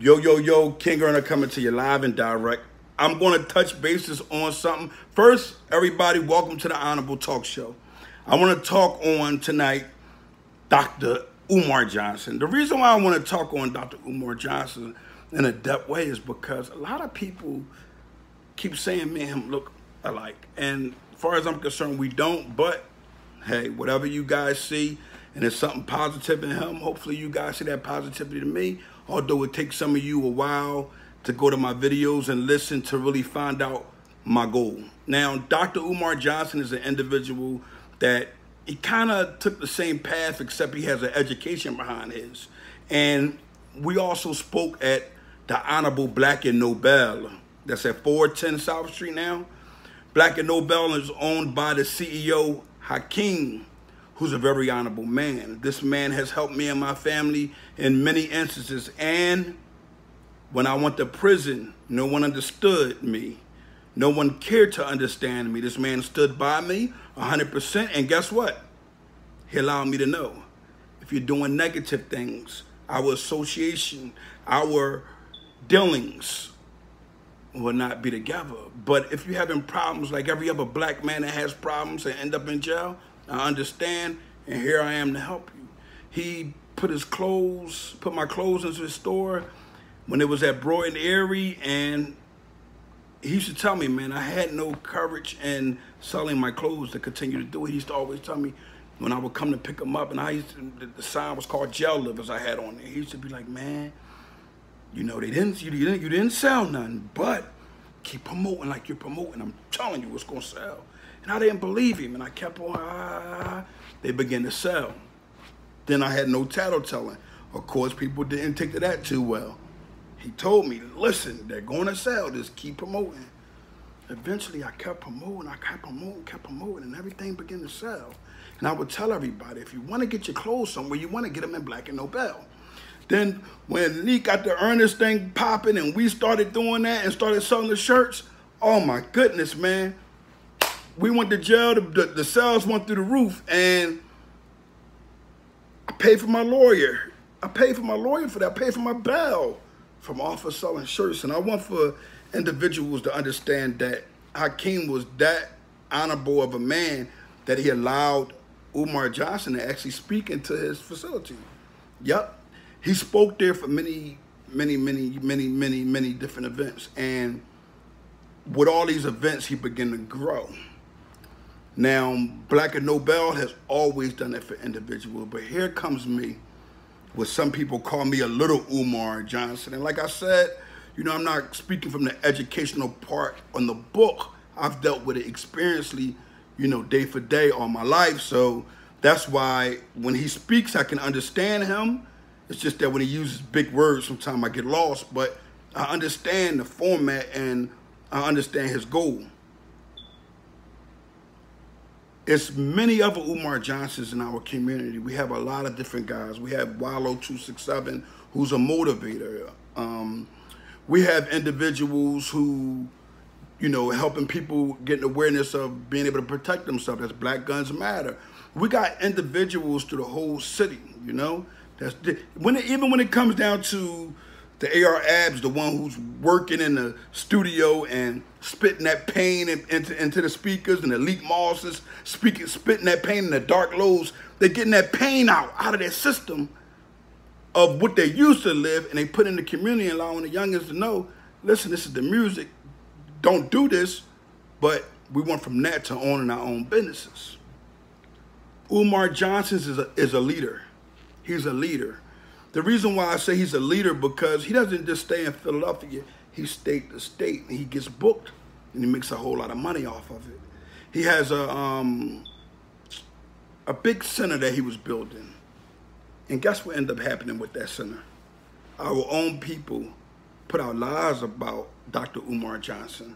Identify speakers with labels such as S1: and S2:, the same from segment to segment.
S1: Yo, yo, yo, King Earner coming to you live and direct. I'm going to touch bases on something. First, everybody, welcome to the Honorable Talk Show. I want to talk on tonight Dr. Umar Johnson. The reason why I want to talk on Dr. Umar Johnson in a depth way is because a lot of people keep saying me and him look alike. And as far as I'm concerned, we don't. But, hey, whatever you guys see, and there's something positive in him, hopefully you guys see that positivity to me. Although it takes some of you a while to go to my videos and listen to really find out my goal. Now, Dr. Umar Johnson is an individual that he kind of took the same path, except he has an education behind his. And we also spoke at the Honorable Black and Nobel. That's at 410 South Street now. Black and Nobel is owned by the CEO, Hakeem, who's a very honorable man. This man has helped me and my family in many instances. And when I went to prison, no one understood me. No one cared to understand me. This man stood by me 100%. And guess what? He allowed me to know if you're doing negative things, our association, our dealings will not be together. But if you're having problems like every other black man that has problems and end up in jail, I understand, and here I am to help you. He put my clothes into his store when it was at Broad and Erie, and he used to tell me, man, I had no courage in selling my clothes to continue to do it. He used to always tell me when I would come to pick him up, and the sign was called Jail Livers I had on there. He used to be like, man, you know, you didn't sell nothing, but keep promoting like you're promoting. I'm telling you what's gonna sell. And I didn't believe him, and I kept on, they began to sell. Then I had no tattletailing. Of course, people didn't take to that too well. He told me, listen, they're going to sell, just keep promoting. Eventually, I kept promoting, kept promoting, and everything began to sell. And I would tell everybody, if you want to get your clothes somewhere, you want to get them in Black and Nobel. Then when Lee got the Ernest thing popping and we started doing that and started selling the shirts, oh my goodness, man. We went to jail, the sales went through the roof, and I paid for my lawyer. I paid for my lawyer for that. I paid for my bail from off of selling shirts. And I want for individuals to understand that Hakeem was that honorable of a man that he allowed Umar Johnson to actually speak into his facility. Yep. He spoke there for many different events. And with all these events, he began to grow. Now, Black and Nobel has always done that for individuals, but here comes me, what some people call me a little Umar Johnson. And like I said, you know, I'm not speaking from the educational part on the book. I've dealt with it experientially, you know, day for day all my life. So that's why when he speaks, I can understand him. It's just that when he uses big words, sometimes I get lost, but I understand the format and I understand his goal. It's many other Umar Johnsons in our community. We have a lot of different guys. We have Wallow 267, who's a motivator. We have individuals who, you know, helping people get an awareness of being able to protect themselves. That's Black Guns Matter. We got individuals through the whole city, you know. Even when it comes down to the AR Abs, the one who's working in the studio and spitting that pain into the speakers, and the Elite Mosses spitting that pain in the dark lows, they're getting that pain out of their system of what they used to live, and they put in the community, allowing the youngins to know, listen, this is the music, don't do this, but we went from that to owning our own businesses. Umar Johnson is a leader. He's a leader. The reason why I say he's a leader, because he doesn't just stay in Philadelphia. He state to state, and he gets booked, and he makes a whole lot of money off of it. He has a big center that he was building. And guess what ended up happening with that center? Our own people put out lies about Dr. Umar Johnson.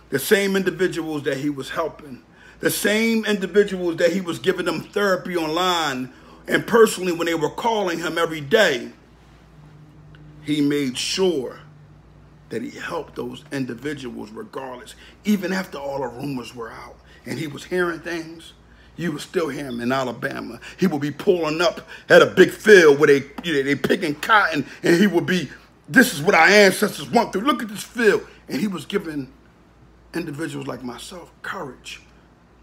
S1: The same individuals that he was helping, the same individuals that he was giving them therapy online and personally when they were calling him every day, he made sure that he helped those individuals regardless, even after all the rumors were out. And he was hearing things. You would still hear him in Alabama. He would be pulling up at a big field where they picking cotton, and he would be This is what our ancestors went through. Look at this field. And he was giving individuals like myself courage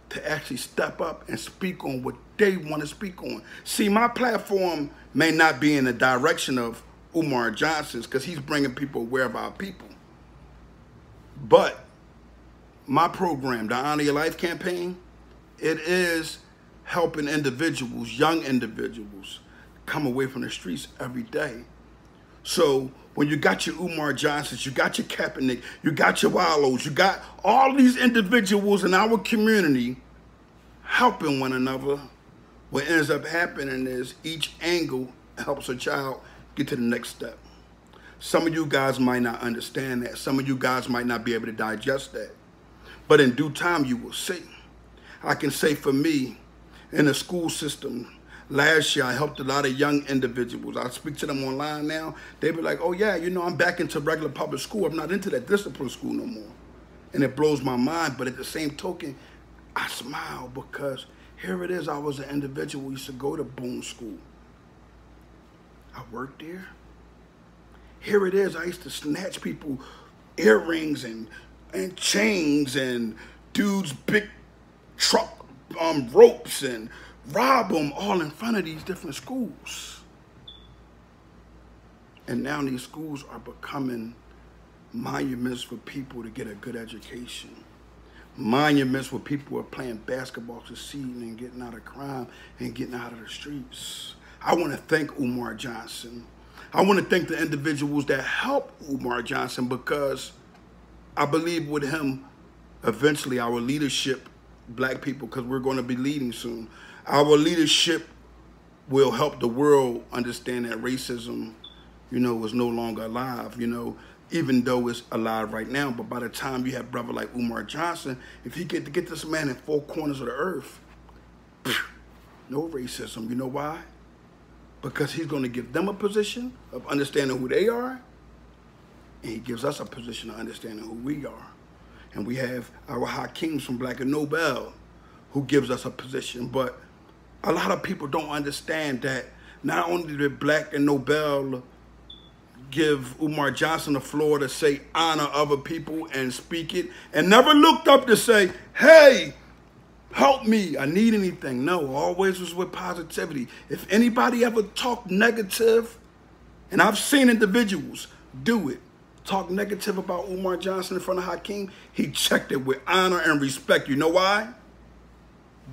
S1: to actually step up and speak on what they want to speak on. See, my platform may not be in the direction of Umar Johnson's because he's bringing people aware of our people. But my program, the Honor Your Life campaign, it is helping individuals, young individuals, come away from the streets every day. So when you got your Umar Johnsons, you got your Kaepernick, you got your Wallows, you got all these individuals in our community helping one another, what ends up happening is each angle helps a child get to the next step. Some of you guys might not understand that. Some of you guys might not be able to digest that. But in due time, you will see. I can say for me, in the school system, last year I helped a lot of young individuals. I speak to them online now. They be like, oh yeah, you know, I'm back into regular public school. I'm not into that discipline school no more. And it blows my mind, but at the same token, I smile because here it is. I was an individual who used to go to Boone School. I worked there. Here it is. I used to snatch people earrings and chains and dudes' big truck ropes and rob them all in front of these different schools. And now these schools are becoming monuments for people to get a good education. Monuments where people are playing basketball, succeeding and getting out of crime and getting out of the streets. I want to thank Umar Johnson. I want to thank the individuals that helped Umar Johnson because I believe with him, eventually our leadership, black people, because we're going to be leading soon, our leadership will help the world understand that racism, you know, is no longer alive, you know, even though it's alive right now. But by the time you have a brother like Umar Johnson, if he get this man in 4 corners of the earth, no racism. You know why? Because he's going to give them a position of understanding who they are, and he gives us a position of understanding who we are. And we have our Hakeems from Black and Nobel who gives us a position. But a lot of people don't understand that not only did Black and Nobel give Umar Johnson the floor to say honor other people and speak it, and never looked up to say, hey, help me, I need anything. No, always was with positivity. If anybody ever talked negative, and I've seen individuals do it, talk negative about Umar Johnson in front of Hakeem, he checked it with honor and respect. You know why?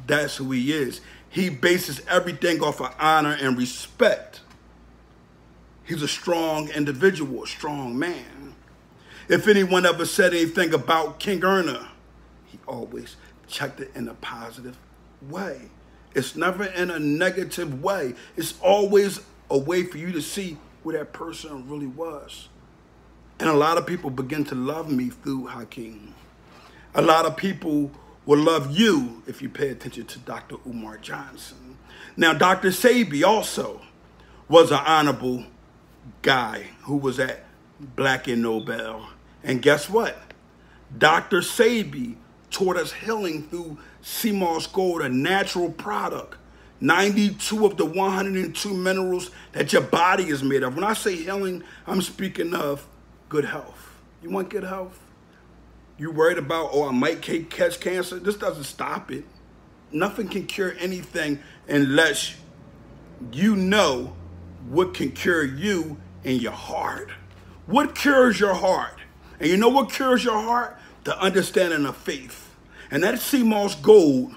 S1: That's who he is. He bases everything off of honor and respect. He's a strong individual, a strong man. If anyone ever said anything about King Erna, he always checked it in a positive way. It's never in a negative way. It's always a way for you to see who that person really was. And a lot of people begin to love me through Hakeem. A lot of people will love you if you pay attention to Dr. Umar Johnson. Now, Dr. Sebi also was an honorable guy who was at Black and Nobel. And guess what? Dr. Sebi taught us healing through sea moss gold, a natural product. 92 of the 102 minerals that your body is made of. When I say healing, I'm speaking of good health. You want good health? You worried about, oh, I might catch cancer? This doesn't stop it. Nothing can cure anything unless you know what can cure you in your heart. What cures your heart? And you know what cures your heart? The understanding of faith. And that sea moss gold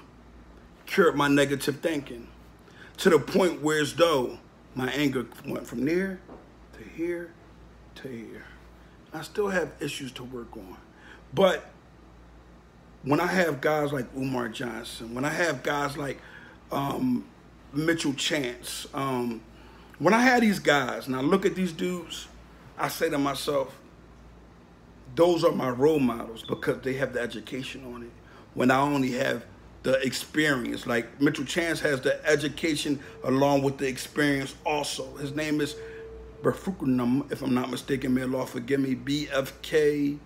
S1: cured my negative thinking to the point where as though my anger went from there to here to here. I still have issues to work on. But when I have guys like Umar Johnson, when I have guys like Mitchell Chance, when I have these guys and I look at these dudes, I say to myself, those are my role models because they have the education on it. When I only have the experience, like Mitchell Chance has the education along with the experience also. His name is Berfukunum, if I'm not mistaken, may Allah forgive me, BFK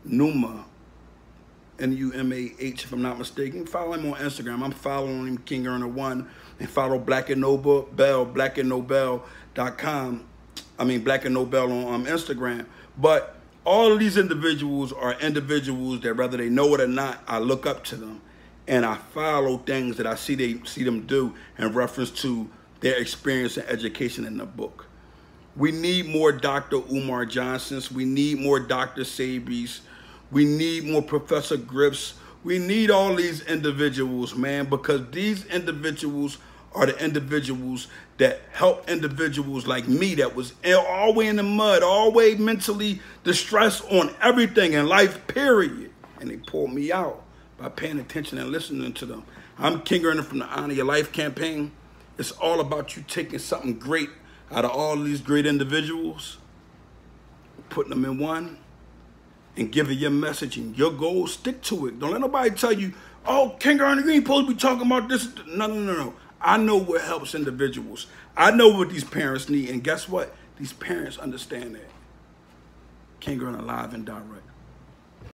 S1: Numa, N-U-M-A-H, if I'm not mistaken. Follow him on Instagram. I'm following him, King Erna 1, and follow Black and Nobel, blackandnobel.com. Black and Nobel on Instagram. But all of these individuals are individuals that, whether they know it or not, I look up to them. And I follow things that I see them do in reference to their experience and education in the book. We need more Dr. Umar Johnsons. We need more Dr. Sabries. We need more Professor Griffs. We need all these individuals, man, because these individuals are the individuals that help individuals like me that was all the way in the mud, all the way mentally distressed on everything in life, period. And they pulled me out by paying attention and listening to them. I'm King Earner from the Honor Your Life campaign. It's all about you taking something great out of all these great individuals, putting them in one, and giving your message and your goals. Stick to it. Don't let nobody tell you, oh, King Earner, you ain't supposed to be talking about this. No. I know what helps individuals. I know what these parents need. And guess what? These parents understand that. King Earner live and direct.